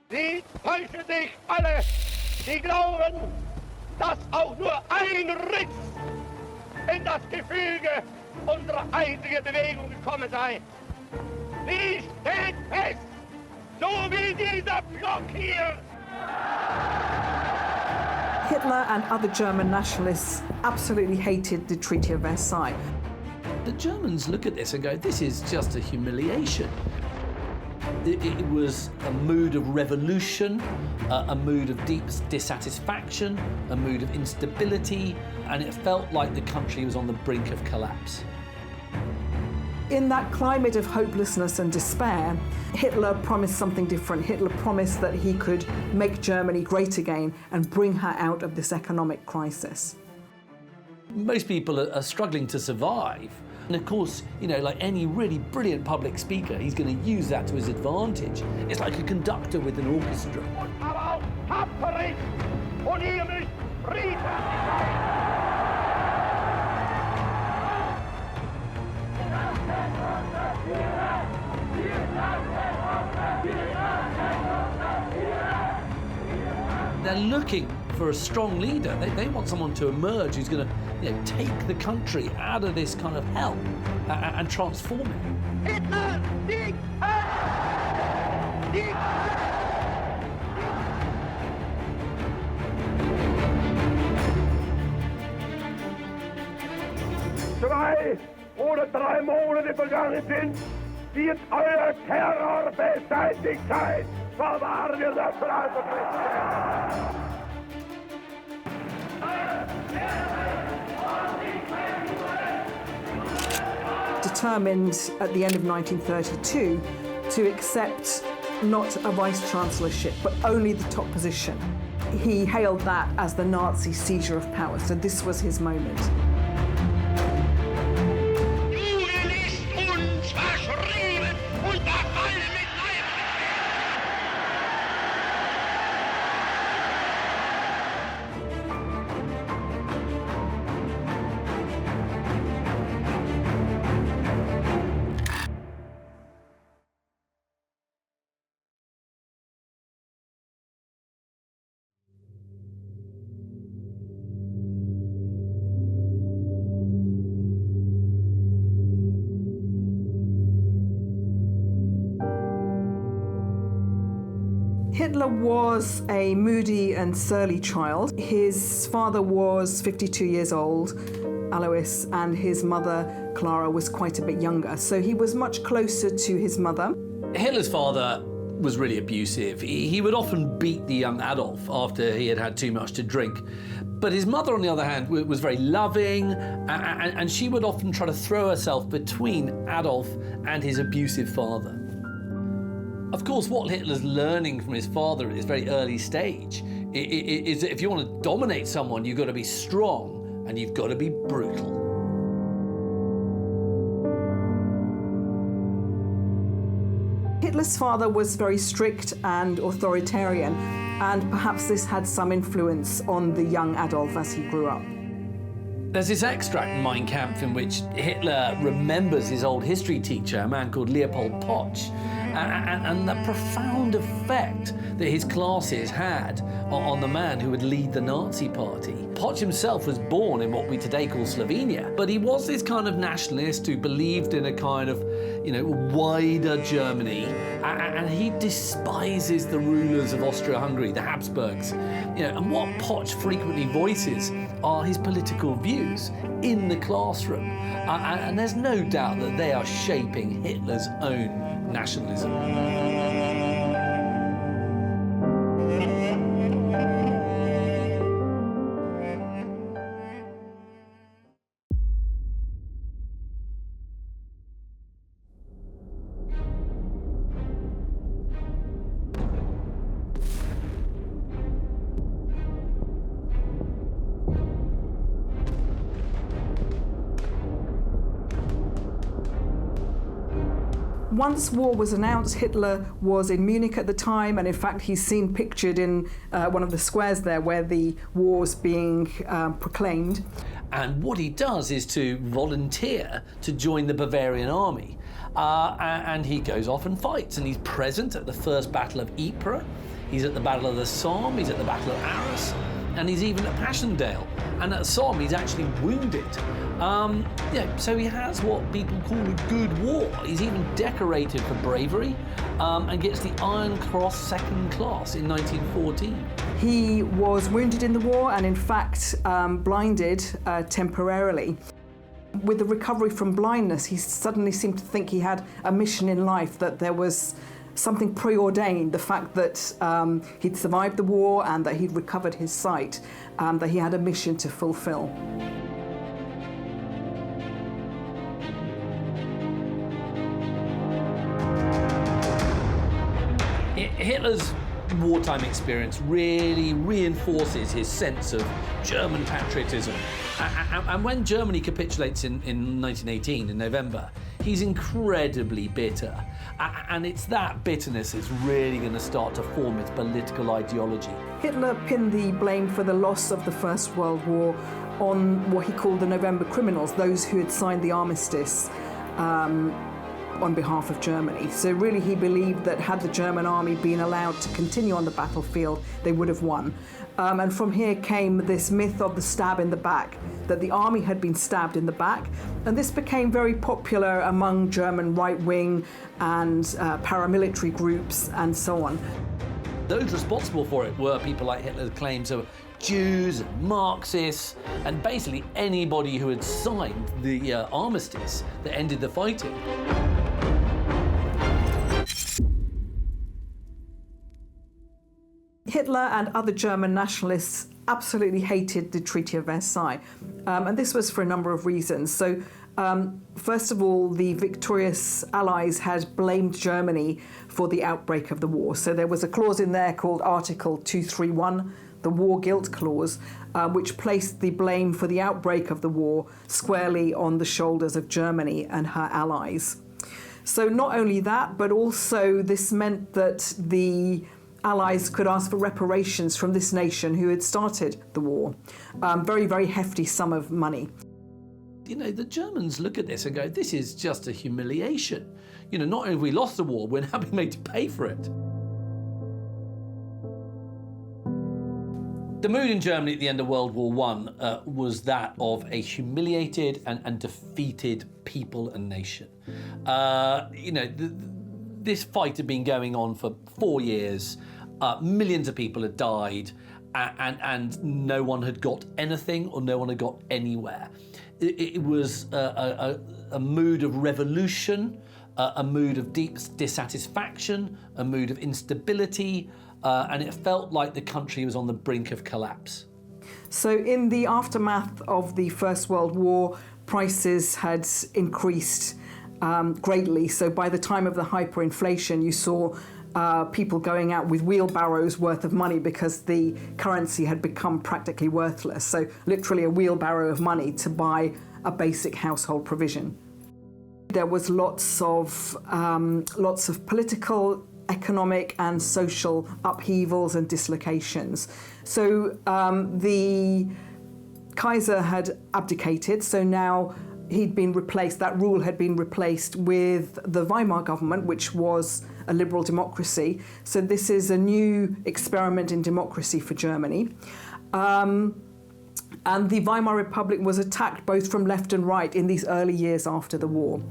Sie täuschen sich alle, die glauben, dass auch nur ein Riss in das Gefüge unserer einzigen Bewegung gekommen sei. Sie steht fest, so wie dieser Block hier. Hitler and other German nationalists absolutely hated the Treaty of Versailles. The Germans look at this and go, this is just a humiliation. It was a mood of revolution, a mood of deep dissatisfaction, a mood of instability, and it felt like the country was on the brink of collapse. In that climate of hopelessness and despair, Hitler promised something different. Hitler promised that he could make Germany great again and bring her out of this economic crisis. Most people are struggling to survive. And of course, you know, like any really brilliant public speaker, he's going to use that to his advantage. It's like a conductor with an orchestra. They're looking for a strong leader. They want someone to emerge who's going to, you know, take the country out of this kind of hell and transform it. Hitler, Sieg! Sieg! Zwei oder drei Monate vergangen sind, wird euer Terror beseitigt sein. Verwahren wir das Reichstag. Determined at the end of 1932 to accept not a vice-chancellorship, but only the top position. He hailed that as the Nazi seizure of power, so this was his moment. Hitler was a moody and surly child. His father was 52 years old, Alois, and his mother, Clara, was quite a bit younger. So he was much closer to his mother. Hitler's father was really abusive. He would often beat the young Adolf after he had had too much to drink. But his mother, on the other hand, was very loving, and she would often try to throw herself between Adolf and his abusive father. Of course, what Hitler's learning from his father at this very early stage is that if you want to dominate someone, you've got to be strong and you've got to be brutal. Hitler's father was very strict and authoritarian, and perhaps this had some influence on the young Adolf as he grew up. There's this extract in Mein Kampf in which Hitler remembers his old history teacher, a man called Leopold Putsch, and the profound effect that his classes had on the man who would lead the Nazi party. Putsch himself was born in what we today call Slovenia, but he was this kind of nationalist who believed in a kind of, you know, wider Germany, and he despises the rulers of Austria-Hungary, the Habsburgs. You know, and what Putsch frequently voices are his political views in the classroom, and there's no doubt that they are shaping Hitler's own nationalism. Once war was announced, Hitler was in Munich at the time, and in fact he's seen pictured in one of the squares there where the war's being proclaimed. And what he does is to volunteer to join the Bavarian army. And he goes off and fights, and he's present at the first Battle of Ypres. He's at the Battle of the Somme, he's at the Battle of Arras, and he's even at Passchendaele. And at Somme, he's actually wounded. So he has what people call a good war. He's even decorated for bravery and gets the Iron Cross Second Class in 1914. He was wounded in the war and in fact blinded temporarily. With the recovery from blindness, he suddenly seemed to think he had a mission in life, that there was something preordained, the fact that he'd survived the war and that he'd recovered his sight, that he had a mission to fulfill. Hitler's wartime experience really reinforces his sense of German patriotism. And when Germany capitulates in 1918, in November, he's incredibly bitter. And it's that bitterness that's really going to start to form its political ideology. Hitler pinned the blame for the loss of the First World War on what he called the November criminals, those who had signed the armistice on behalf of Germany. So really he believed that had the German army been allowed to continue on the battlefield, they would have won. And from here came this myth of the stab in the back, that the army had been stabbed in the back. And this became very popular among German right-wing and paramilitary groups and so on. Those responsible for it were people like Hitler claims of Jews and Marxists, and basically anybody who had signed the armistice that ended the fighting. Hitler and other German nationalists absolutely hated the Treaty of Versailles, and this was for a number of reasons. So, first of all, the victorious Allies had blamed Germany for the outbreak of the war. So there was a clause in there called Article 231, the War Guilt Clause, which placed the blame for the outbreak of the war squarely on the shoulders of Germany and her allies. So not only that, but also this meant that the Allies could ask for reparations from this nation who had started the war. Very, very hefty sum of money. You know, the Germans look at this and go, this is just a humiliation. You know, not only have we lost the war, we're now being made to pay for it. The mood in Germany at the end of World War I was that of a humiliated and defeated people and nation. This fight had been going on for 4 years. Millions of people had died, and no one had got anything, or no one had got anywhere. It was a mood of revolution, a mood of deep dissatisfaction, a mood of instability, and it felt like the country was on the brink of collapse. So in the aftermath of the First World War, prices had increased greatly. So by the time of the hyperinflation, you saw people going out with wheelbarrows worth of money because the currency had become practically worthless. So literally a wheelbarrow of money to buy a basic household provision. There was lots of political, economic and social upheavals and dislocations. So the Kaiser had abdicated, so now he'd been replaced, that rule had been replaced with the Weimar government, which was a liberal democracy. So this is a new experiment in democracy for Germany. And the Weimar Republic was attacked both from left and right in these early years after the war.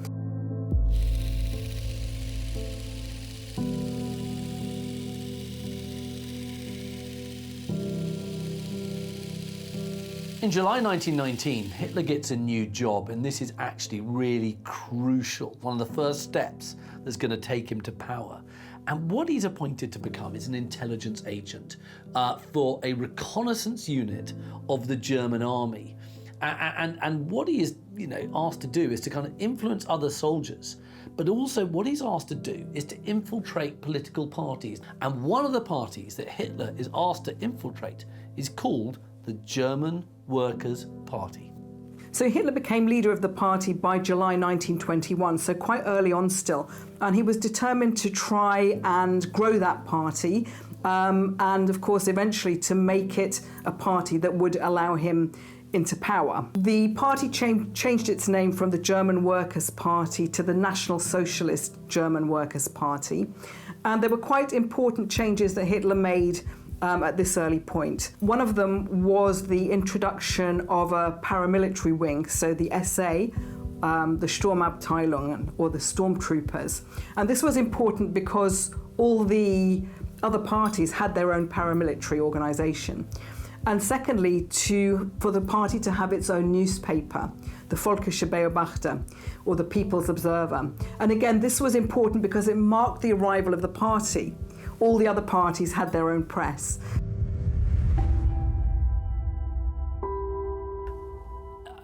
In July 1919, Hitler gets a new job, and this is actually really crucial, one of the first steps that's going to take him to power. And what he's appointed to become is an intelligence agent for a reconnaissance unit of the German army. And what he is, asked to do is to kind of influence other soldiers, but also what he's asked to do is to infiltrate political parties. And one of the parties that Hitler is asked to infiltrate is called the German Workers' Party. So Hitler became leader of the party by July 1921, so quite early on still. And he was determined to try and grow that party, and of course eventually to make it a party that would allow him into power. The party changed its name from the German Workers' Party to the National Socialist German Workers' Party. And there were quite important changes that Hitler made at this early point. One of them was the introduction of a paramilitary wing, so the SA, the Sturmabteilung, or the stormtroopers. And this was important because all the other parties had their own paramilitary organisation. And secondly, for the party to have its own newspaper, the Volkische Beobachter, or the People's Observer. And again, this was important because it marked the arrival of the party. All the other parties had their own press.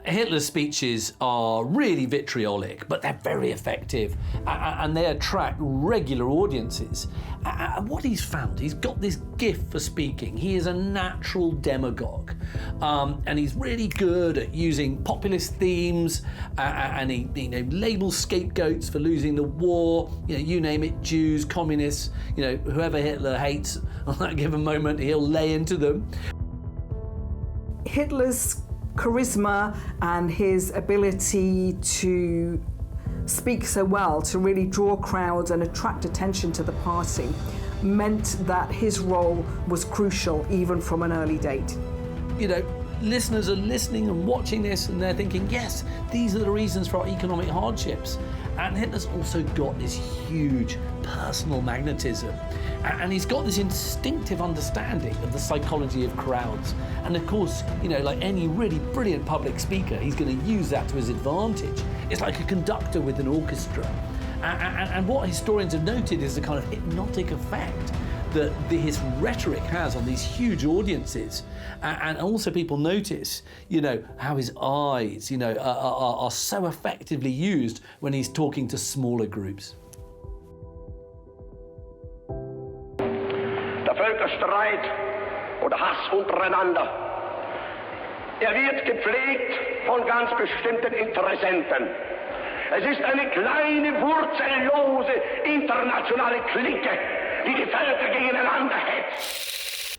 Hitler's speeches are really vitriolic, but they're very effective and they attract regular audiences. And what he's found, he's got this gift for speaking. He is a natural demagogue, and he's really good at using populist themes, and he labels scapegoats for losing the war. You name it, Jews, communists, whoever Hitler hates on that given moment, he'll lay into them. Hitler's charisma and his ability to speak so well, to really draw crowds and attract attention to the party, meant that his role was crucial even from an early date. Listeners are listening and watching this and they're thinking, yes, these are the reasons for our economic hardships. And Hitler's also got this huge personal magnetism. And he's got this instinctive understanding of the psychology of crowds. And of course, like any really brilliant public speaker, he's going to use that to his advantage. It's like a conductor with an orchestra. And what historians have noted is the kind of hypnotic effect that his rhetoric has on these huge audiences. And also people notice, how his eyes, are so effectively used when he's talking to smaller groups. Der Völkerstreit oder Hass untereinander, wird gepflegt von ganz bestimmten Interessenten. Es ist eine kleine, wurzellose internationale Clique, die die Völker gegeneinander hetzt.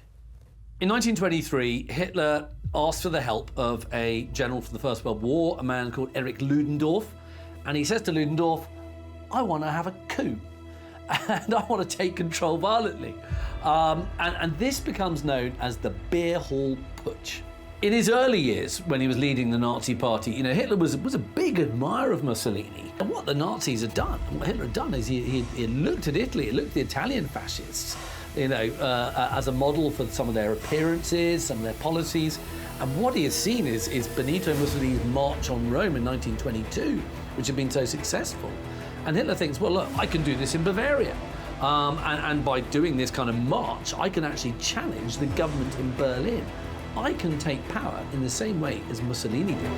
In 1923, Hitler asked for the help of a general from the First World War, a man called Erich Ludendorff, and he says to Ludendorff, I want to have a coup. And I want to take control violently. And this becomes known as the Beer Hall Putsch. In his early years, when he was leading the Nazi party, Hitler was a big admirer of Mussolini. And what the Nazis had done, and what Hitler had done, is he looked at Italy, he looked at the Italian fascists, as a model for some of their appearances, some of their policies. And what he has seen is Benito Mussolini's march on Rome in 1922, which had been so successful. And Hitler thinks, well, look, I can do this in Bavaria. And by doing this kind of march, I can actually challenge the government in Berlin. I can take power in the same way as Mussolini did.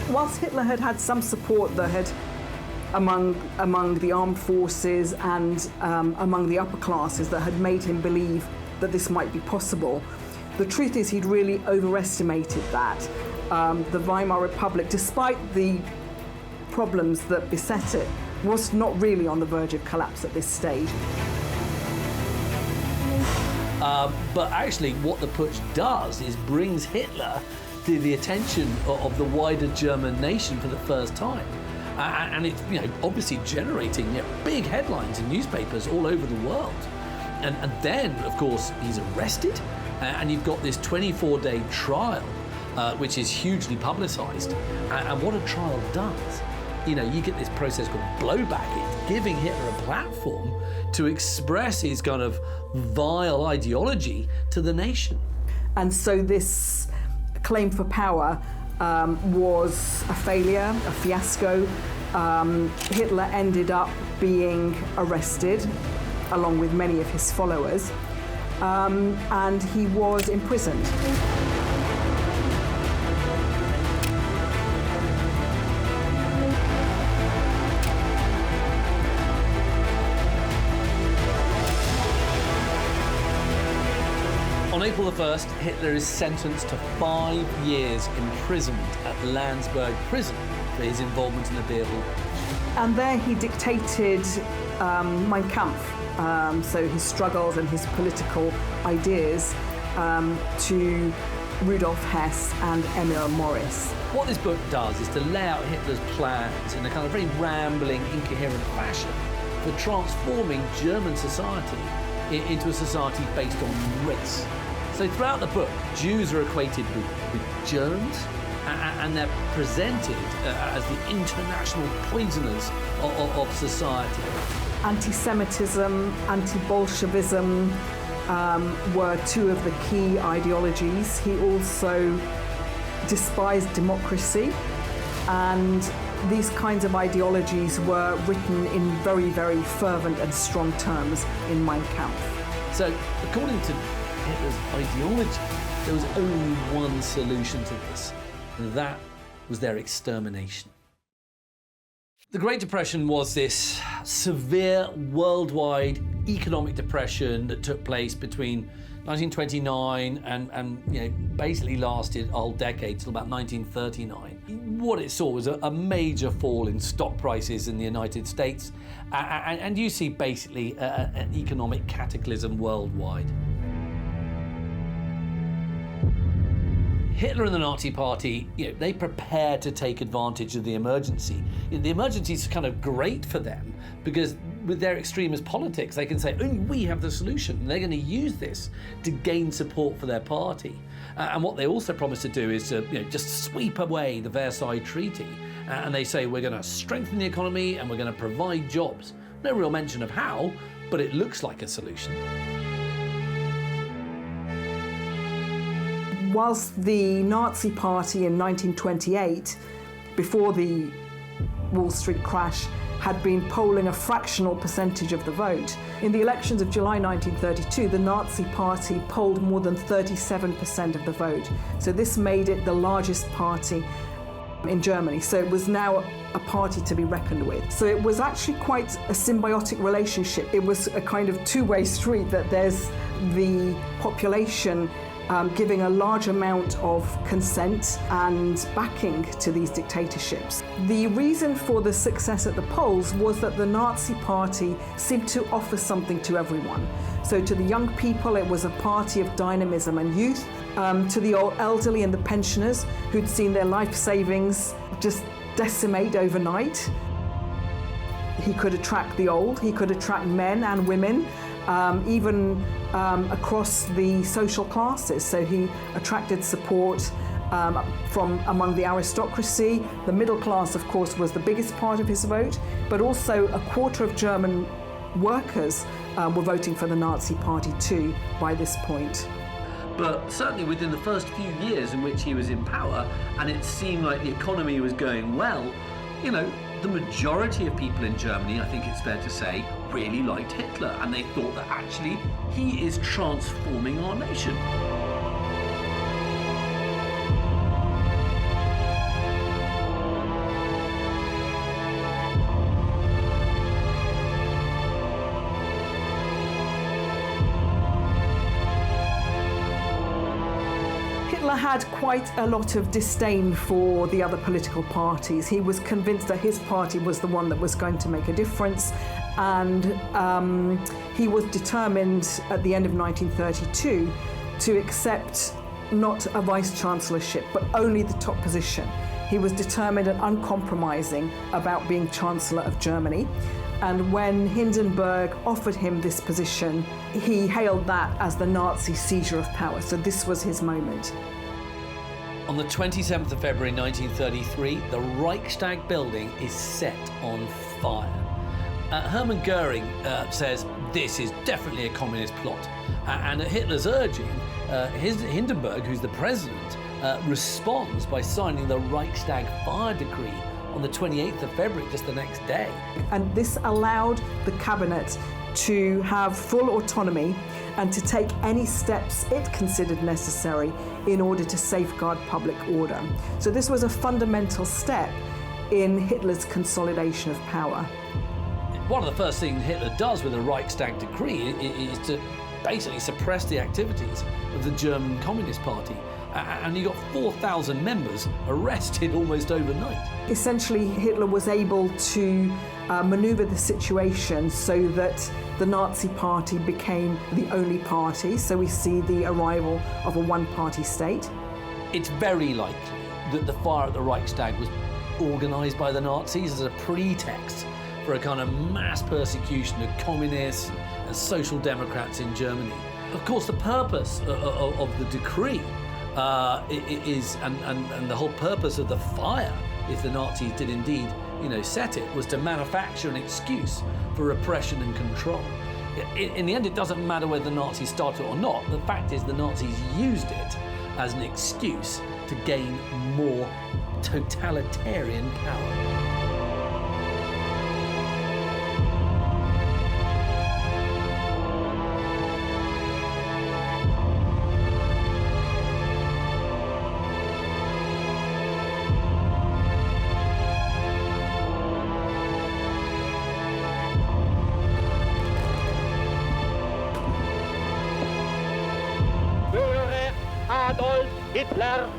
Whilst Hitler had some support among the armed forces and among the upper classes that had made him believe that this might be possible, the truth is he'd really overestimated that. The Weimar Republic, despite the problems that beset it, was not really on the verge of collapse at this stage. But actually what the putsch does is brings Hitler to the attention of the wider German nation for the first time. And it's obviously generating big headlines in newspapers all over the world. And then, of course, he's arrested, and you've got this 24-day trial, which is hugely publicised. And what a trial does, you get this process called blowback. It's giving Hitler a platform to express his kind of vile ideology to the nation. And so this claim for power was a failure, a fiasco. Hitler ended up being arrested, along with many of his followers, and he was imprisoned. On April the 1st, Hitler is sentenced to 5 years imprisoned at Landsberg prison for his involvement in the Beer Hall. And there he dictated Mein Kampf, so his struggles and his political ideas, to Rudolf Hess and Emil Morris. What this book does is to lay out Hitler's plans in a kind of very rambling, incoherent fashion for transforming German society into a society based on race. So throughout the book, Jews are equated with germs, and they're presented as the international poisoners of society. Anti-Semitism, anti-Bolshevism were two of the key ideologies. He also despised democracy, and these kinds of ideologies were written in very, very fervent and strong terms in Mein Kampf. So, according to Hitler's ideology, there was only one solution to this, and that was their extermination. The Great Depression was this severe worldwide economic depression that took place between 1929 and basically lasted a whole decade till about 1939. What it saw was a major fall in stock prices in the United States, and you see basically an economic cataclysm worldwide. Hitler and the Nazi Party, they prepared to take advantage of the emergency. The emergency is kind of great for them because with their extremist politics, they can say, only we have the solution. And they're going to use this to gain support for their party. And what they also promise to do is to just sweep away the Versailles Treaty. And they say, we're going to strengthen the economy and we're going to provide jobs. No real mention of how, but it looks like a solution. Whilst the Nazi Party in 1928, before the Wall Street crash, had been polling a fractional percentage of the vote, in the elections of July 1932, the Nazi Party polled more than 37% of the vote. So this made it the largest party in Germany. So it was now a party to be reckoned with. So it was actually quite a symbiotic relationship. It was a kind of two-way street, that there's the population giving a large amount of consent and backing to these dictatorships. The reason for the success at the polls was that the Nazi Party seemed to offer something to everyone. So to the young people, it was a party of dynamism and youth. To the old elderly and the pensioners who'd seen their life savings just decimate overnight. He could attract the old, he could attract men and women, even across the social classes. So he attracted support from among the aristocracy. The middle class, of course, was the biggest part of his vote, but also a quarter of German workers were voting for the Nazi Party too by this point. But certainly within the first few years in which he was in power, and it seemed like the economy was going well, the majority of people in Germany, I think it's fair to say, really liked Hitler, and they thought that actually he is transforming our nation. Hitler had quite a lot of disdain for the other political parties. He was convinced that his party was the one that was going to make a difference, and he was determined at the end of 1932 to accept not a vice-chancellorship, but only the top position. He was determined and uncompromising about being Chancellor of Germany. And when Hindenburg offered him this position, he hailed that as the Nazi seizure of power. So this was his moment. On the 27th of February 1933, the Reichstag building is set on fire. Hermann Goering says this is definitely a communist plot. And at Hitler's urging, Hindenburg, who's the president, responds by signing the Reichstag Fire decree on the 28th of February, just the next day. And this allowed the cabinet to have full autonomy and to take any steps it considered necessary in order to safeguard public order. So this was a fundamental step in Hitler's consolidation of power. One of the first things Hitler does with the Reichstag decree is to basically suppress the activities of the German Communist Party. And he got 4,000 members arrested almost overnight. Essentially, Hitler was able to maneuver the situation so that the Nazi Party became the only party. So we see the arrival of a one-party state. It's very likely that the fire at the Reichstag was organised by the Nazis as a pretext for a kind of mass persecution of communists and social democrats in Germany. Of course, the purpose of the decree is, and the whole purpose of the fire, if the Nazis did indeed, set it, was to manufacture an excuse for repression and control. In the end, it doesn't matter whether the Nazis started it or not. The fact is the Nazis used it as an excuse to gain more totalitarian power. Adolf Hitler.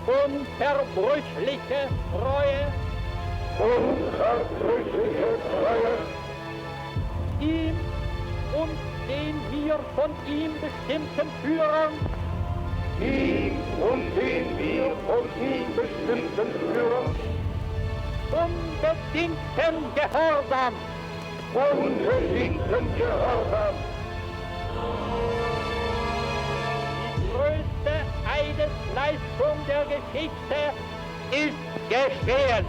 Unverbrüchliche Treue. Unverbrüchliche Treue. Ihm und den wir von ihm bestimmten Führern. Ihm und den wir von ihm bestimmten Führern. Unbedingten Gehorsam. Unbedingten Gehorsam. Die größte Eidesleistung der Geschichte ist geschehen.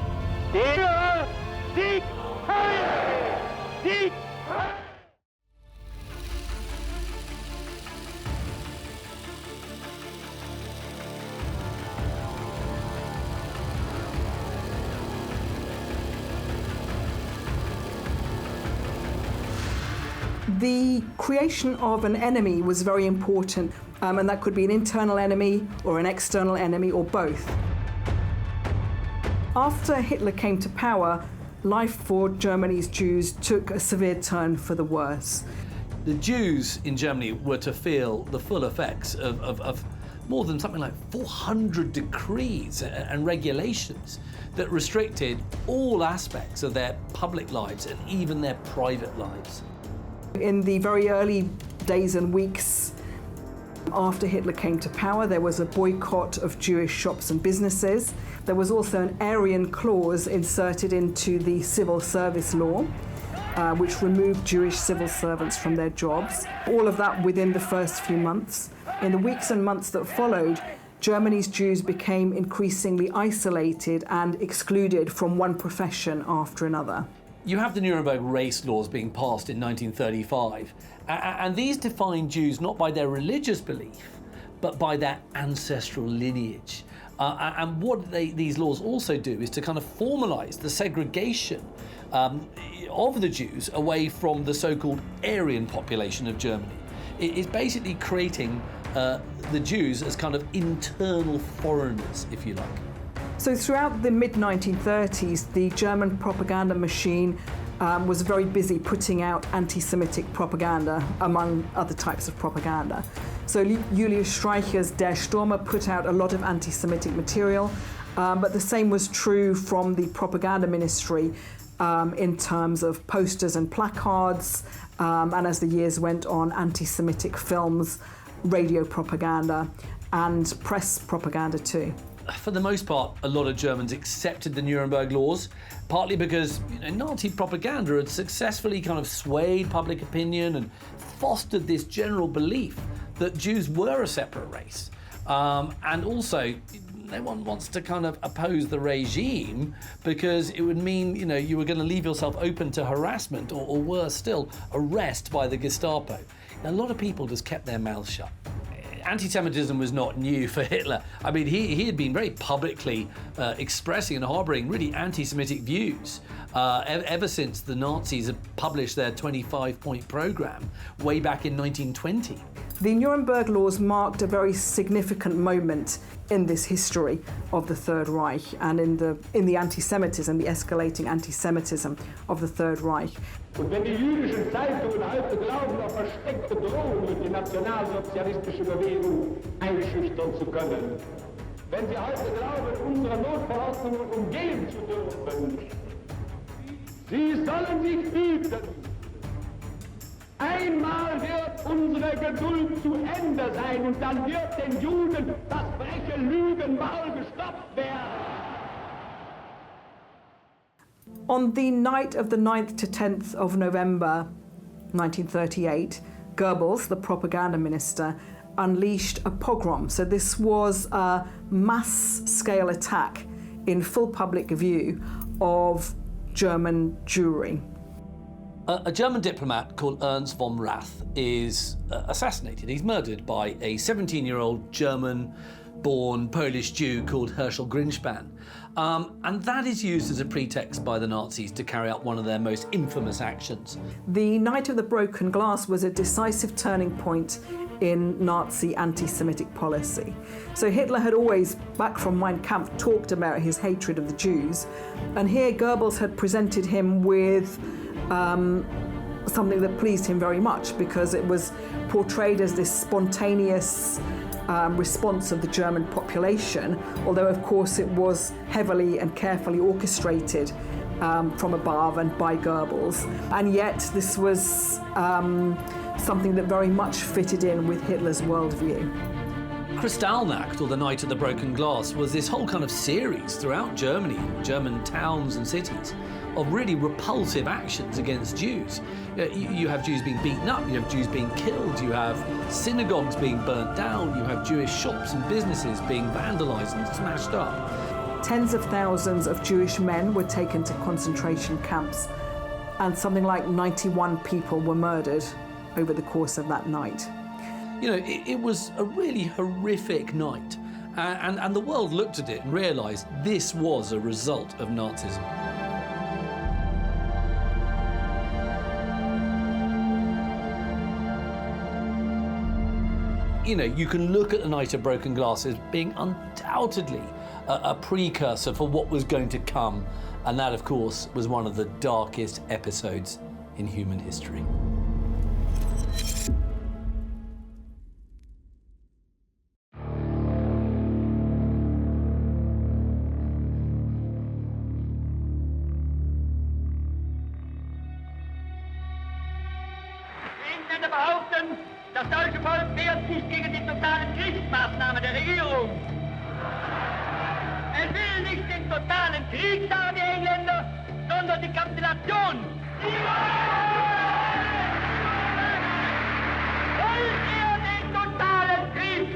Der Sieg heil! Sieg heil! The creation of an enemy was very important, and that could be an internal enemy or an external enemy or both. After Hitler came to power, life for Germany's Jews took a severe turn for the worse. The Jews in Germany were to feel the full effects of more than something like 400 decrees and regulations that restricted all aspects of their public lives and even their private lives. In the very early days and weeks after Hitler came to power, there was a boycott of Jewish shops and businesses. There was also an Aryan clause inserted into the civil service law, which removed Jewish civil servants from their jobs. All of that within the first few months. In the weeks and months that followed, Germany's Jews became increasingly isolated and excluded from one profession after another. You have the Nuremberg race laws being passed in 1935, and these define Jews not by their religious belief, but by their ancestral lineage. And what these laws also do is to kind of formalize the segregation of the Jews away from the so-called Aryan population of Germany. It is basically creating the Jews as kind of internal foreigners, if you like. So throughout the mid-1930s, the German propaganda machine was very busy putting out anti-Semitic propaganda, among other types of propaganda. So Julius Streicher's Der Stürmer put out a lot of anti-Semitic material, but the same was true from the propaganda ministry in terms of posters and placards, and as the years went on, anti-Semitic films, radio propaganda, and press propaganda too. For the most part, a lot of Germans accepted the Nuremberg laws, partly because Nazi propaganda had successfully kind of swayed public opinion and fostered this general belief that Jews were a separate race. And also, no one wants to kind of oppose the regime because it would mean, you were going to leave yourself open to harassment or worse still, arrest by the Gestapo. A lot of people just kept their mouths shut. Anti-Semitism was not new for Hitler. I mean, he had been very publicly expressing and harbouring really anti-Semitic views ever since the Nazis had published their 25-point programme way back in 1920. The Nuremberg laws marked a very significant moment in this history of the Third Reich and in the anti-Semitism, the escalating anti-Semitism of the Third Reich. Und wenn die jüdischen Zeitungen heute glauben, auf versteckte Drohungen durch die nationalsozialistische Bewegung einschüchtern zu können, wenn sie heute glauben, unsere Notverordnungen umgehen zu dürfen, sie sollen sich hüten, Einmal wird unsere Geduld zu Ende sein und dann wird den Juden das freche Lügen mal gestoppt werden. On the night of the 9th to 10th of November 1938, Goebbels, the propaganda minister, unleashed a pogrom. So this was a mass-scale attack in full public view of German Jewry. A German diplomat called Ernst von Rath is assassinated. He's murdered by a 17-year-old German-born Polish Jew called Herschel Grinspan. And that is used as a pretext by the Nazis to carry out one of their most infamous actions. The Night of the Broken Glass was a decisive turning point in Nazi anti-Semitic policy. So Hitler had always, back from Mein Kampf, talked about his hatred of the Jews, and here Goebbels had presented him with something that pleased him very much, because it was portrayed as this spontaneous response of the German population, although of course it was heavily and carefully orchestrated from above and by Goebbels. And yet this was something that very much fitted in with Hitler's worldview. Kristallnacht, or the Night of the Broken Glass, was this whole kind of series throughout Germany, German towns and cities, of really repulsive actions against Jews. You have Jews being beaten up, you have Jews being killed, you have synagogues being burnt down, you have Jewish shops and businesses being vandalised and smashed up. Tens of thousands of Jewish men were taken to concentration camps, and something like 91 people were murdered over the course of that night. You know, it was a really horrific night, and the world looked at it and realised this was a result of Nazism. You know, you can look at the Night of Broken Glass as being undoubtedly a precursor for what was going to come, and that, of course, was one of the darkest episodes in human history. Das deutsche Volk wehrt sich gegen die totalen Kriegsmaßnahmen der Regierung. Es will nicht den totalen Krieg, sagen die Engländer, sondern die Kapitulation. Wollt ihr den totalen Krieg?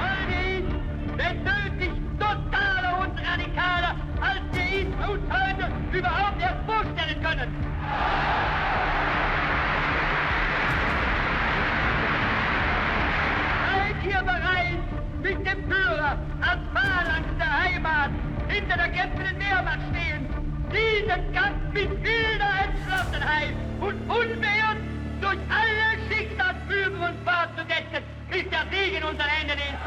Wollen wir ihn, wenn nötig, totaler und radikaler, als wir ihn uns heute überhaupt erst vorstellen können? Seid ihr bereit, mit dem Führer als Phalanx der Heimat hinter der kämpfenden Wehrmacht stehen, diesen Kampf mit wilder Entschlossenheit und unbeirrt durch alle Schicksalsbügel und fortzusetzen, bis der Sieg in unseren Händen ist?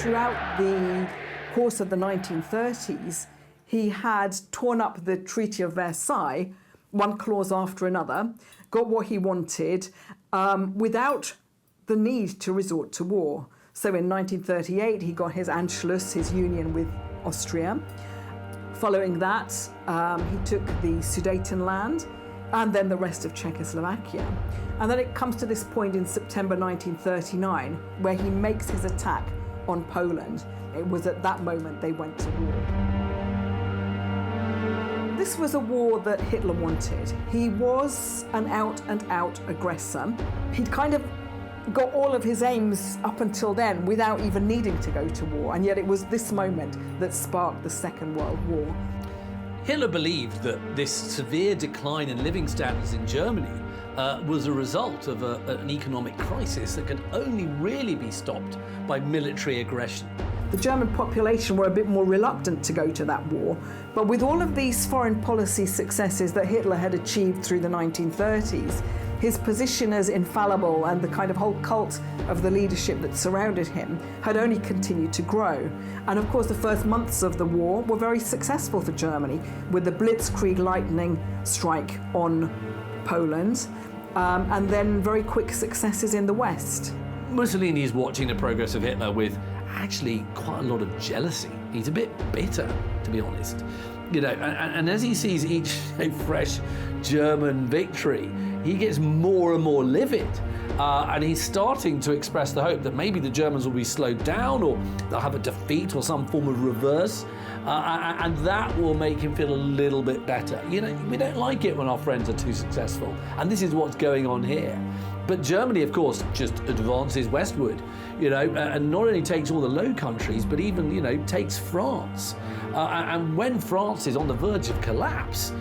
Throughout the course of the 1930s, he had torn up the Treaty of Versailles, one clause after another, got what he wanted without the need to resort to war. So in 1938, he got his Anschluss, his union with Austria. Following that, he took the Sudetenland and then the rest of Czechoslovakia. And then it comes to this point in September 1939, where he makes his attack on Poland. It was at that moment they went to war. This was a war that Hitler wanted. He was an out-and-out aggressor. He'd kind of got all of his aims up until then without even needing to go to war, and yet it was this moment that sparked the Second World War. Hitler believed that this severe decline in living standards in Germany was a result of an economic crisis that could only really be stopped by military aggression. The German population were a bit more reluctant to go to that war, but with all of these foreign policy successes that Hitler had achieved through the 1930s, his position as infallible and the kind of whole cult of the leadership that surrounded him had only continued to grow. And of course, the first months of the war were very successful for Germany, with the Blitzkrieg lightning strike on Poland, and then very quick successes in the West. Mussolini is watching the progress of Hitler with actually quite a lot of jealousy. He's a bit bitter, to be honest. You know, and as he sees each fresh German victory, he gets more and more livid. And he's starting to express the hope that maybe the Germans will be slowed down, or they'll have a defeat or some form of reverse. And that will make him feel a little bit better. You know, we don't like it when our friends are too successful. And this is what's going on here. But Germany, of course, just advances westward, you know, and not only takes all the Low Countries, but even, you know, takes France. And when France is on the verge of collapse,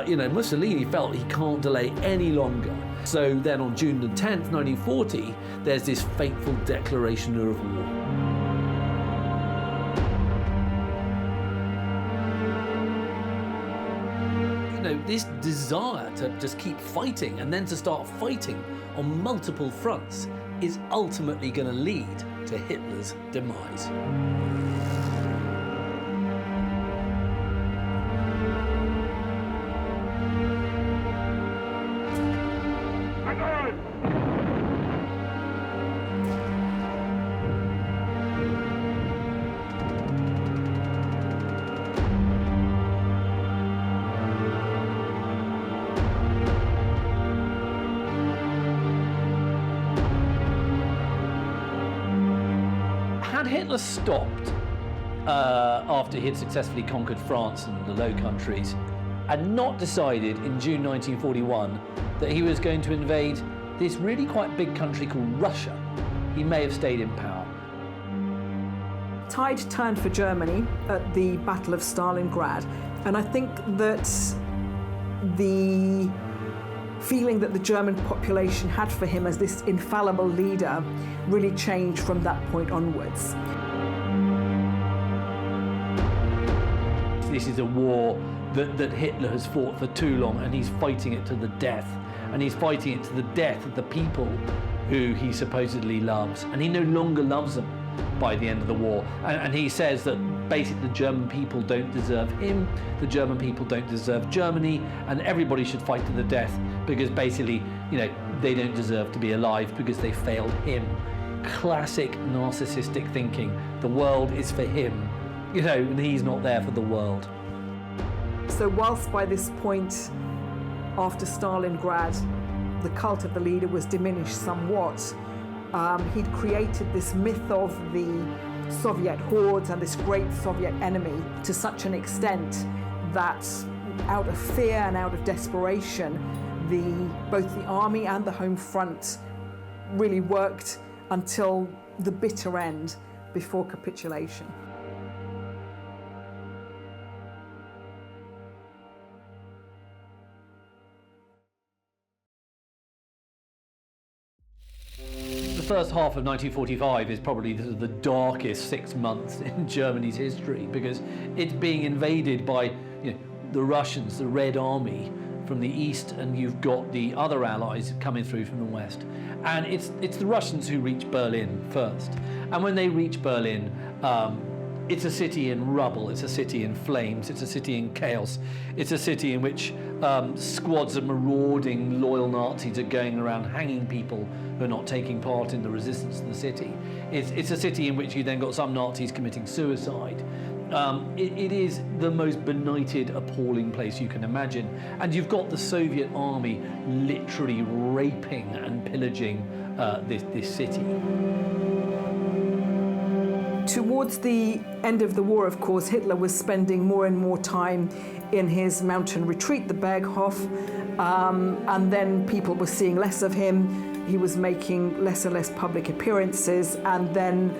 you know, Mussolini felt he can't delay any longer. So then on June the 10th, 1940, there's this fateful declaration of war. This desire to just keep fighting and then to start fighting on multiple fronts is ultimately going to lead to Hitler's demise. Had Hitler stopped after he had successfully conquered France and the Low Countries, and not decided in June 1941 that he was going to invade this really quite big country called Russia, he may have stayed in power. Tide turned for Germany at the Battle of Stalingrad, and I think that the feeling that the German population had for him as this infallible leader really changed from that point onwards. This is a war that Hitler has fought for too long, and he's fighting it to the death. And he's fighting it to the death of the people who he supposedly loves. And he no longer loves them by the end of the war. And he says that basically the German people don't deserve him, the German people don't deserve Germany, and everybody should fight to the death because basically, you know, they don't deserve to be alive because they failed him. Classic narcissistic thinking. The world is for him, you know, and he's not there for the world. So whilst by this point, after Stalingrad, the cult of the leader was diminished somewhat, he'd created this myth of the Soviet hordes and this great Soviet enemy to such an extent that out of fear and out of desperation, both the army and the home front really worked until the bitter end before capitulation. The first half of 1945 is probably the darkest 6 months in Germany's history because it's being invaded by, you know, the Russians, the Red Army from the east, and you've got the other allies coming through from the west. And it's the Russians who reach Berlin first. And when they reach Berlin, it's a city in rubble, it's a city in flames, it's a city in chaos, it's a city in which squads of marauding loyal Nazis are going around hanging people who are not taking part in the resistance to the city. It's a city in which you then got some Nazis committing suicide. It is the most benighted, appalling place you can imagine. And you've got the Soviet army literally raping and pillaging this city. Towards the end of the war, of course, Hitler was spending more and more time in his mountain retreat, the Berghof, and then people were seeing less of him. He was making less and less public appearances, and then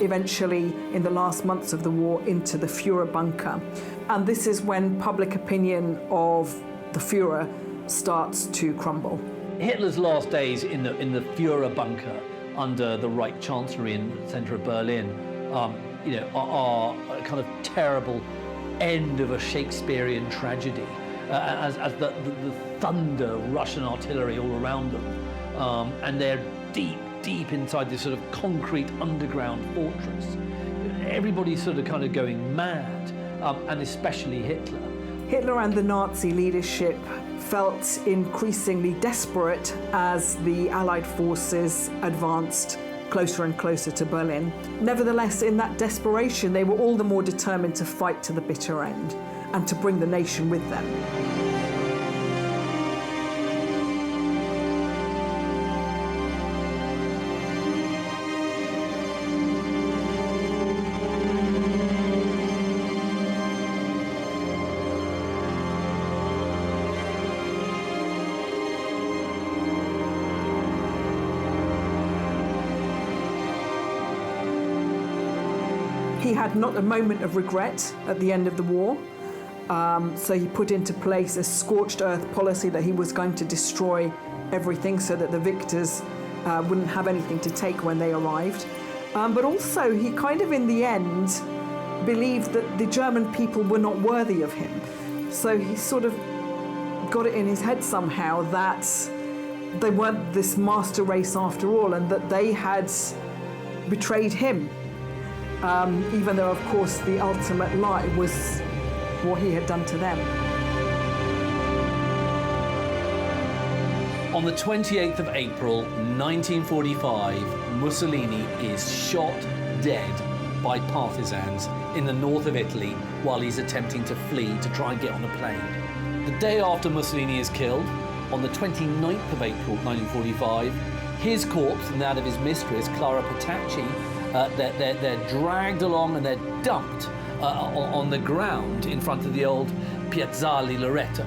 eventually, in the last months of the war, into the Führer bunker. And this is when public opinion of the Führer starts to crumble. Hitler's last days in the Führer bunker under the Reich chancellor in the centre of Berlin, are a kind of terrible end of a Shakespearean tragedy, as the thunder Russian artillery all around them, and they're deep inside this sort of concrete underground fortress. Everybody's sort of kind of going mad, and especially Hitler. Hitler and the Nazi leadership felt increasingly desperate as the Allied forces advanced closer and closer to Berlin. Nevertheless, in that desperation, they were all the more determined to fight to the bitter end and to bring the nation with them. He had not a moment of regret at the end of the war, so he put into place a scorched earth policy that he was going to destroy everything so that the victors wouldn't have anything to take when they arrived. But also he kind of in the end believed that the German people were not worthy of him. So he sort of got it in his head somehow that they weren't this master race after all, and that they had betrayed him. Even though, of course, the ultimate lie was what he had done to them. On the 28th of April, 1945, Mussolini is shot dead by partisans in the north of Italy while he's attempting to flee to try and get on a plane. The day after Mussolini is killed, on the 29th of April, 1945, his corpse and that of his mistress, Clara Petacci, they're dragged along and they're dumped on the ground in front of the old Piazzale Loreto.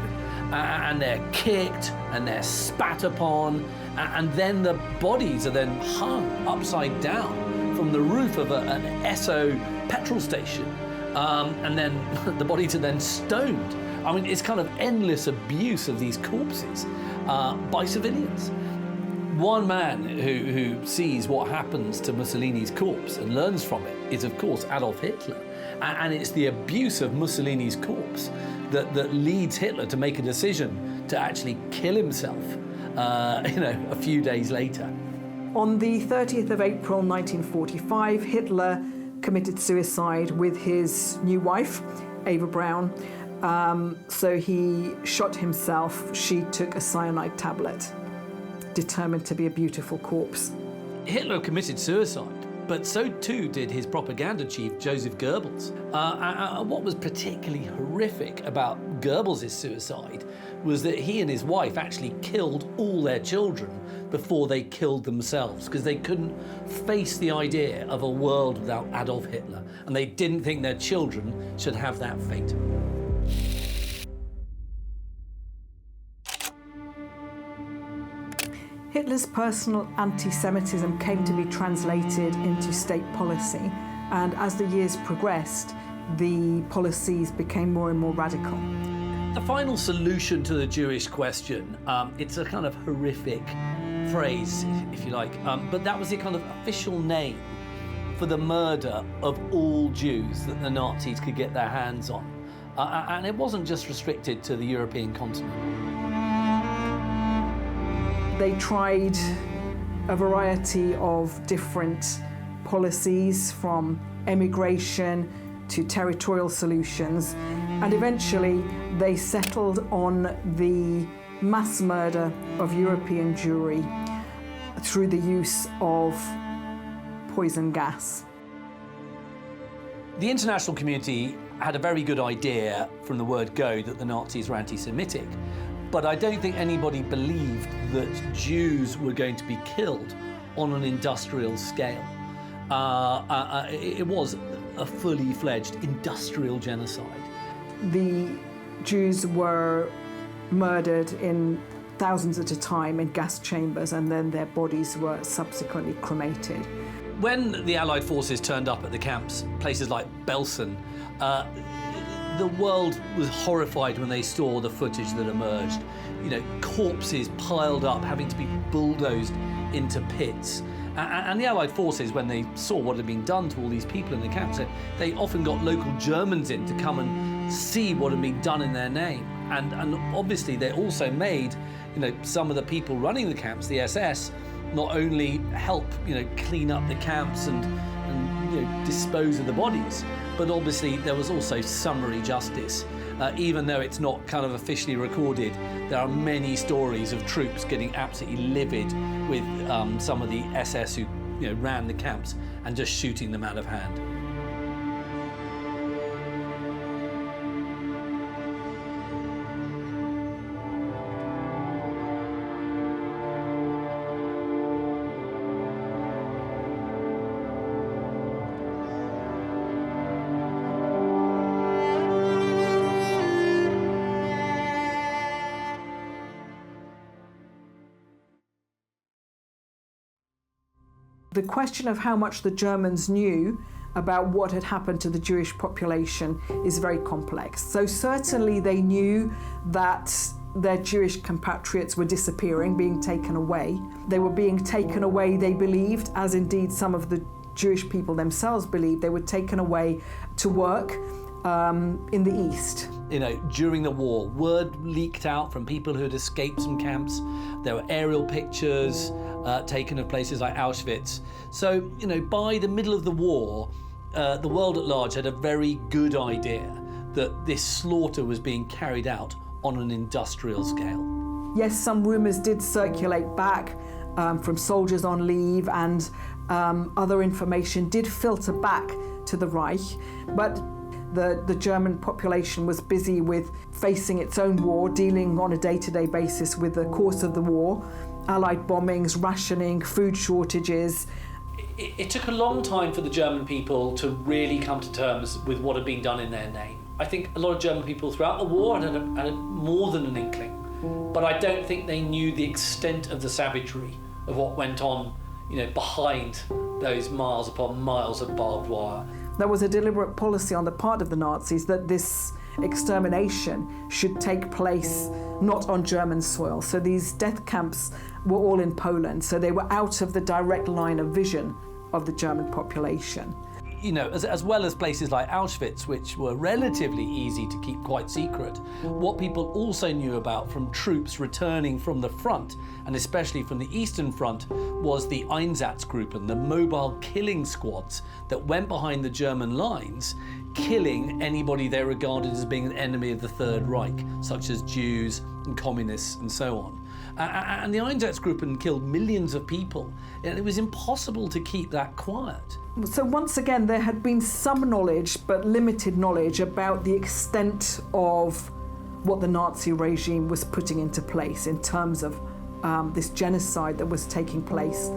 And they're kicked and they're spat upon, and then the bodies are then hung upside down from the roof of an Esso petrol station. And then the bodies are then stoned. I mean, it's kind of endless abuse of these corpses by civilians. One man who sees what happens to Mussolini's corpse and learns from it is, of course, Adolf Hitler. And it's the abuse of Mussolini's corpse that leads Hitler to make a decision to actually kill himself, a few days later. On the 30th of April 1945, Hitler committed suicide with his new wife, Eva Braun. So he shot himself. She took a cyanide tablet, determined to be a beautiful corpse. Hitler committed suicide, but so too did his propaganda chief, Joseph Goebbels. What was particularly horrific about Goebbels' suicide was that he and his wife actually killed all their children before they killed themselves, because they couldn't face the idea of a world without Adolf Hitler, and they didn't think their children should have that fate. Hitler's personal anti-Semitism came to be translated into state policy, and as the years progressed, the policies became more and more radical. The final solution to the Jewish question, it's a kind of horrific phrase, if you like, but that was the kind of official name for the murder of all Jews that the Nazis could get their hands on. And it wasn't just restricted to the European continent. They tried a variety of different policies, from emigration to territorial solutions, and eventually they settled on the mass murder of European Jewry through the use of poison gas. The international community had a very good idea from the word go that the Nazis were anti-Semitic, but I don't think anybody believed that Jews were going to be killed on an industrial scale. It was a fully fledged industrial genocide. The Jews were murdered in thousands at a time in gas chambers, and then their bodies were subsequently cremated. When the Allied forces turned up at the camps, places like Belsen, the world was horrified when they saw the footage that emerged. You know, corpses piled up, having to be bulldozed into pits. And the Allied forces, when they saw what had been done to all these people in the camps, they often got local Germans in to come and see what had been done in their name. And obviously they also made, you know, some of the people running the camps, the SS, not only help, you know, clean up the camps and you know, dispose of the bodies, but obviously there was also summary justice. Even though it's not kind of officially recorded, there are many stories of troops getting absolutely livid with some of the SS who, you know, ran the camps and just shooting them out of hand. The question of how much the Germans knew about what had happened to the Jewish population is very complex. So certainly they knew that their Jewish compatriots were disappearing, being taken away. They were being taken away, they believed, as indeed some of the Jewish people themselves believed, they were taken away to work in the East. You know, during the war, word leaked out from people who had escaped some camps. There were aerial pictures taken of places like Auschwitz. So, you know, by the middle of the war, the world at large had a very good idea that this slaughter was being carried out on an industrial scale. Yes, some rumours did circulate back from soldiers on leave, and other information did filter back to the Reich, but the German population was busy with facing its own war, dealing on a day-to-day basis with the course of the war, Allied bombings, rationing, food shortages. It took a long time for the German people to really come to terms with what had been done in their name. I think a lot of German people throughout the war had more than an inkling, but I don't think they knew the extent of the savagery of what went on, you know, behind those miles upon miles of barbed wire. There was a deliberate policy on the part of the Nazis that this extermination should take place not on German soil. So these death camps were all in Poland, so they were out of the direct line of vision of the German population. You know, as well as places like Auschwitz, which were relatively easy to keep quite secret, what people also knew about from troops returning from the front, and especially from the Eastern Front, was the Einsatzgruppen, the mobile killing squads that went behind the German lines, killing anybody they regarded as being an enemy of the Third Reich, such as Jews and communists and so on. And the Einsatzgruppen killed millions of people, and it was impossible to keep that quiet. So once again, there had been some knowledge, but limited knowledge, about the extent of what the Nazi regime was putting into place in terms of this genocide that was taking place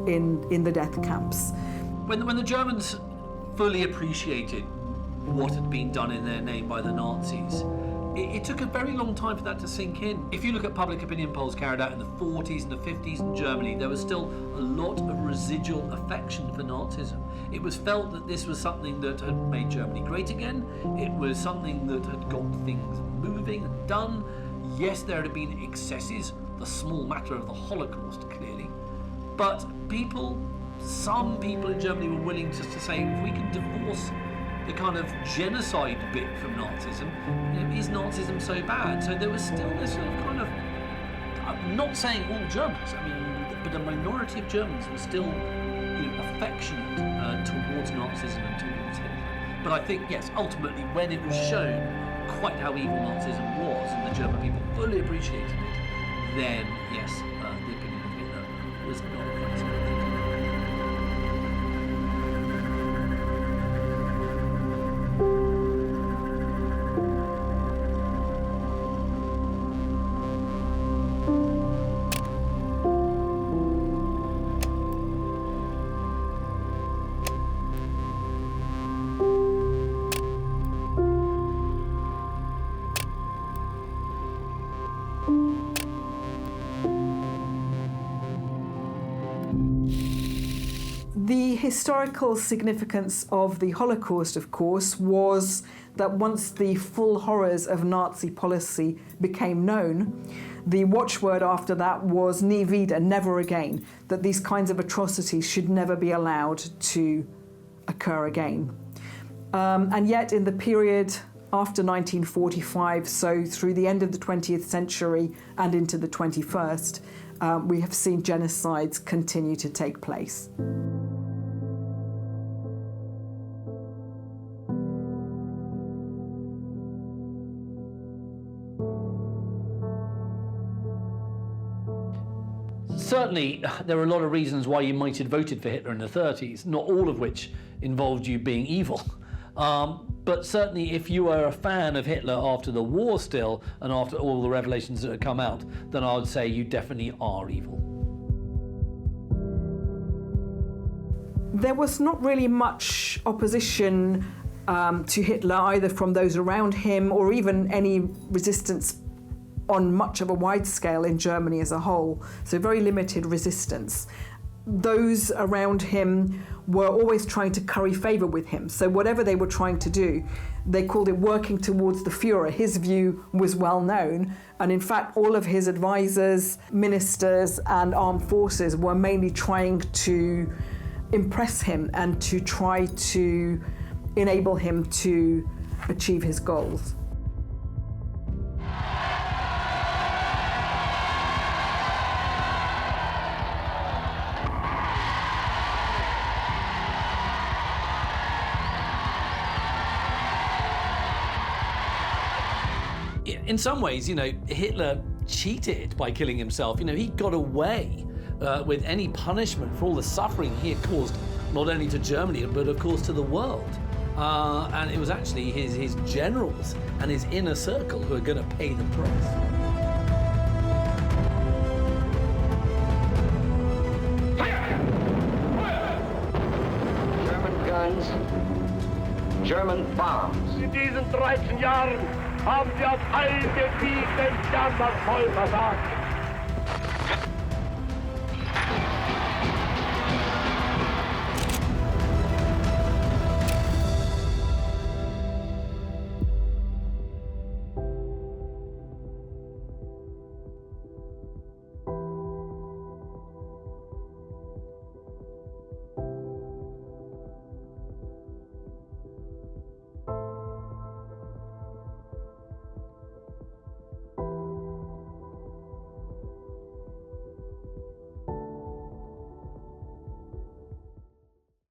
in the death camps. When the Germans fully appreciated what had been done in their name by the Nazis, it took a very long time for that to sink in. If you look at public opinion polls carried out in the 40s and the 50s in Germany, there was still a lot of residual affection for Nazism. It was felt that this was something that had made Germany great again. It was something that had got things moving and done. Yes, there had been excesses, the small matter of the Holocaust, clearly. But some people in Germany were willing just to say, if we can divorce the kind of genocide bit from Nazism, you know, is Nazism so bad? So there was still this sort of kind of, I'm not saying all Germans, I mean, but a minority of Germans were still, you know, affectionate towards Nazism and towards Hitler. But I think, yes, ultimately, when it was shown quite how evil Nazism was, and the German people fully appreciated it, then, yes, the opinion of Hitler was not quite so good. historical significance of the Holocaust, of course, was that once the full horrors of Nazi policy became known, the watchword after that was nie wieder, never again, that these kinds of atrocities should never be allowed to occur again. And yet in the period after 1945, so through the end of the 20th century and into the 21st, we have seen genocides continue to take place. Certainly, there are a lot of reasons why you might have voted for Hitler in the 30s, not all of which involved you being evil. But certainly, if you are a fan of Hitler after the war still, and after all the revelations that have come out, then I would say you definitely are evil. There was not really much opposition to Hitler, either from those around him or even any resistance on much of a wide scale in Germany as a whole, so very limited resistance. Those around him were always trying to curry favour with him, so whatever they were trying to do, they called it working towards the Führer. His view was well known, and in fact all of his advisors, ministers and armed forces were mainly trying to impress him and to try to enable him to achieve his goals. In some ways, Hitler cheated by killing himself. He got away with any punishment for all the suffering he had caused, not only to Germany, but of course to the world. And it was actually his generals and his inner circle who are going to pay the price. German guns, German bombs. In diesen 13 Jahren haben wir auf allen Gebieten jammervoll versagt.